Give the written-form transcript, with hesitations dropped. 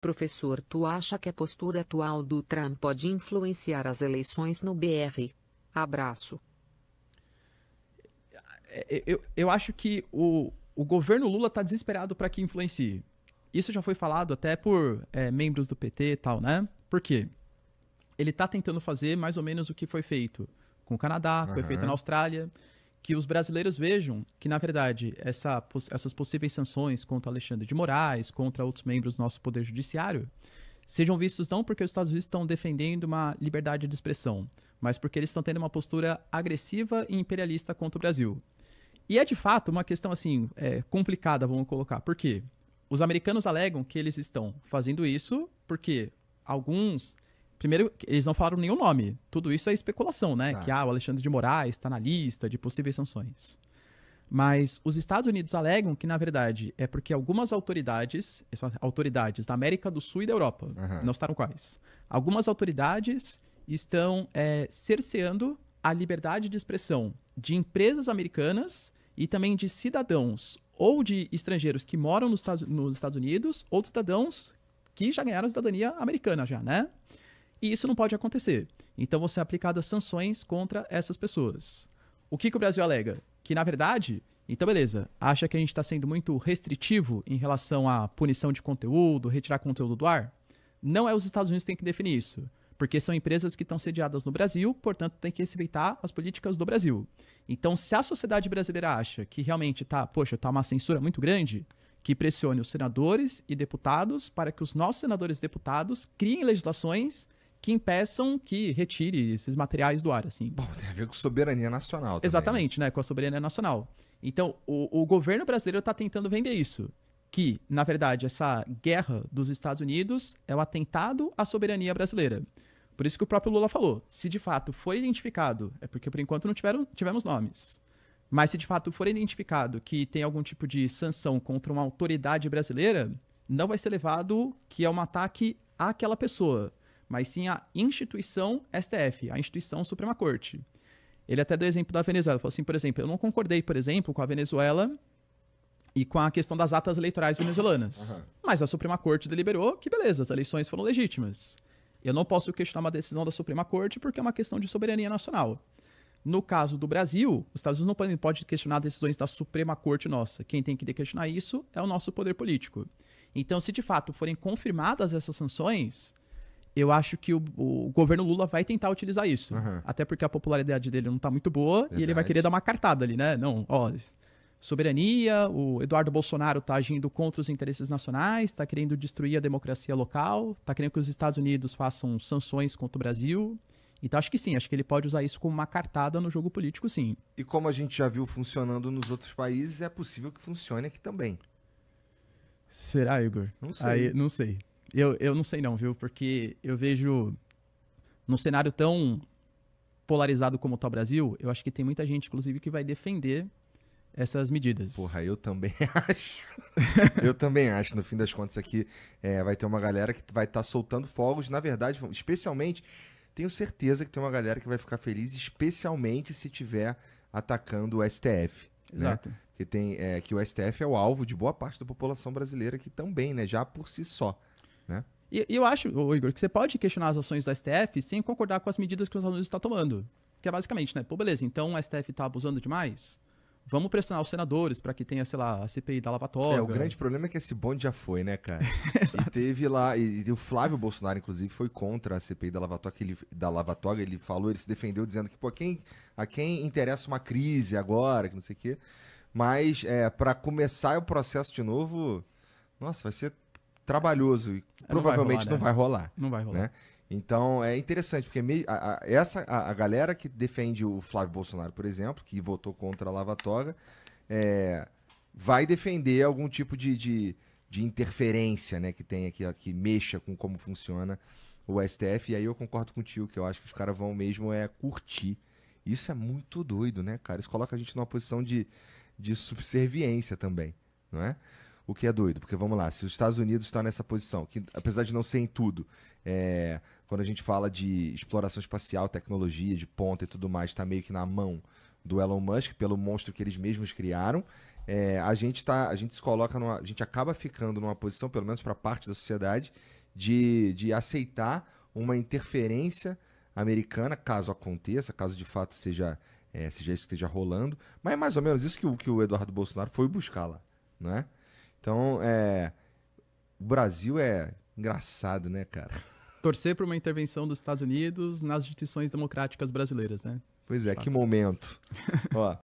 Professor, tu acha que a postura atual do Trump pode influenciar as eleições no BR? Abraço. Eu acho que o governo Lula está desesperado para que influencie. Isso já foi falado até por membros do PT e tal, né? Por quê? Ele está tentando fazer mais ou menos o que foi feito com o Canadá, foi feito na Austrália, que os brasileiros vejam que, na verdade, essas possíveis sanções contra Alexandre de Moraes, contra outros membros do nosso Poder Judiciário, sejam vistos não porque os Estados Unidos estão defendendo uma liberdade de expressão, mas porque eles estão tendo uma postura agressiva e imperialista contra o Brasil. E é, de fato, uma questão, assim, complicada, vamos colocar. Por quê? Os americanos alegam que eles estão fazendo isso porque alguns... Primeiro, eles não falaram nenhum nome. Tudo isso é especulação, né? Que o Alexandre de Moraes está na lista de possíveis sanções. Mas os Estados Unidos alegam que, na verdade, é porque algumas autoridades da América do Sul e da Europa, não citaram quais, algumas autoridades estão cerceando a liberdade de expressão de empresas americanas e também de cidadãos ou de estrangeiros que moram nos Estados Unidos ou de cidadãos que já ganharam a cidadania americana já, né? E isso não pode acontecer. Então vão ser aplicadas sanções contra essas pessoas. O que o Brasil alega? Que, na verdade, então beleza, acha que a gente está sendo muito restritivo em relação à punição de conteúdo, retirar conteúdo do ar? Não é os Estados Unidos que têm que definir isso. Porque são empresas que estão sediadas no Brasil, portanto tem que respeitar as políticas do Brasil. Então, se a sociedade brasileira acha que realmente tá uma censura muito grande, que pressione os senadores e deputados para que os nossos senadores e deputados criem legislações que impeçam que retire esses materiais do ar, assim. Bom, tem a ver com soberania nacional também. Exatamente, né? Com a soberania nacional. Então, o governo brasileiro está tentando vender isso. Que, na verdade, essa guerra dos Estados Unidos é um atentado à soberania brasileira. Por isso que o próprio Lula falou, se de fato for identificado, é porque por enquanto não tivemos nomes, mas se de fato for identificado que tem algum tipo de sanção contra uma autoridade brasileira, não vai ser levado que é um ataque àquela pessoa, mas sim à instituição STF, a instituição Suprema Corte. Ele até deu exemplo da Venezuela, falou assim, por exemplo, eu não concordei, por exemplo, com a Venezuela e com a questão das atas eleitorais venezuelanas, mas a Suprema Corte deliberou que beleza, as eleições foram legítimas. Eu não posso questionar uma decisão da Suprema Corte porque é uma questão de soberania nacional. No caso do Brasil, os Estados Unidos não podem questionar decisões da Suprema Corte nossa. Quem tem que questionar isso é o nosso poder político. Então, se de fato forem confirmadas essas sanções, eu acho que o governo Lula vai tentar utilizar isso. Até porque a popularidade dele não está muito boa. Verdade. E ele vai querer dar uma cartada ali, né? Não, ó, soberania, o Eduardo Bolsonaro está agindo contra os interesses nacionais, está querendo destruir a democracia local, está querendo que os Estados Unidos façam sanções contra o Brasil. Então acho que sim, acho que ele pode usar isso como uma cartada no jogo político, sim. E como a gente já viu funcionando nos outros países, é possível que funcione aqui também. Será, Igor? Não sei. Aí, não sei. Eu não sei não, viu? Porque eu vejo num cenário tão polarizado como está o Brasil, eu acho que tem muita gente, inclusive, que vai defender essas medidas. Porra, eu também acho. Eu também acho. No fim das contas aqui, vai ter uma galera que vai estar soltando fogos. Na verdade, especialmente, tenho certeza que tem uma galera que vai ficar feliz, especialmente se tiver atacando o STF. Exato. Né? Que o STF é o alvo de boa parte da população brasileira aqui também, né? Já por si só. Né? E eu acho, Igor, que você pode questionar as ações do STF sem concordar com as medidas que os Estados Unidos estão tomando. Que é basicamente, né? Pô, beleza, então o STF está abusando demais? Vamos pressionar os senadores para que tenha, sei lá, a CPI da Lava Toga. O grande problema é que esse bonde já foi, né, cara? E teve lá, e o Flávio Bolsonaro, inclusive, foi contra a CPI da Lava Toga, ele falou, ele se defendeu dizendo que, pô, a quem interessa uma crise agora, que não sei o quê. Mas, para começar o processo de novo, nossa, vai ser trabalhoso e provavelmente não vai rolar. Não vai rolar. Né? Então, é interessante, porque a galera que defende o Flávio Bolsonaro, por exemplo, que votou contra a Lava Toga, vai defender algum tipo de interferência, né, que tem aqui, que mexa com como funciona o STF, e aí eu concordo contigo, que eu acho que os caras vão mesmo curtir. Isso é muito doido, né, cara? Isso coloca a gente numa posição de subserviência também, não é? O que é doido, porque vamos lá, se os Estados Unidos estão nessa posição, que apesar de não ser em tudo, quando a gente fala de exploração espacial, tecnologia, de ponta e tudo mais, está meio que na mão do Elon Musk, pelo monstro que eles mesmos criaram, a gente se coloca a gente acaba ficando numa posição, pelo menos para parte da sociedade, de aceitar uma interferência americana, caso aconteça, caso de fato seja isso que esteja rolando. Mas é mais ou menos isso que o Eduardo Bolsonaro foi buscar lá, né? Então, o Brasil é engraçado, né, cara? Torcer por uma intervenção dos Estados Unidos nas instituições democráticas brasileiras, né? Pois é, que momento. Ó,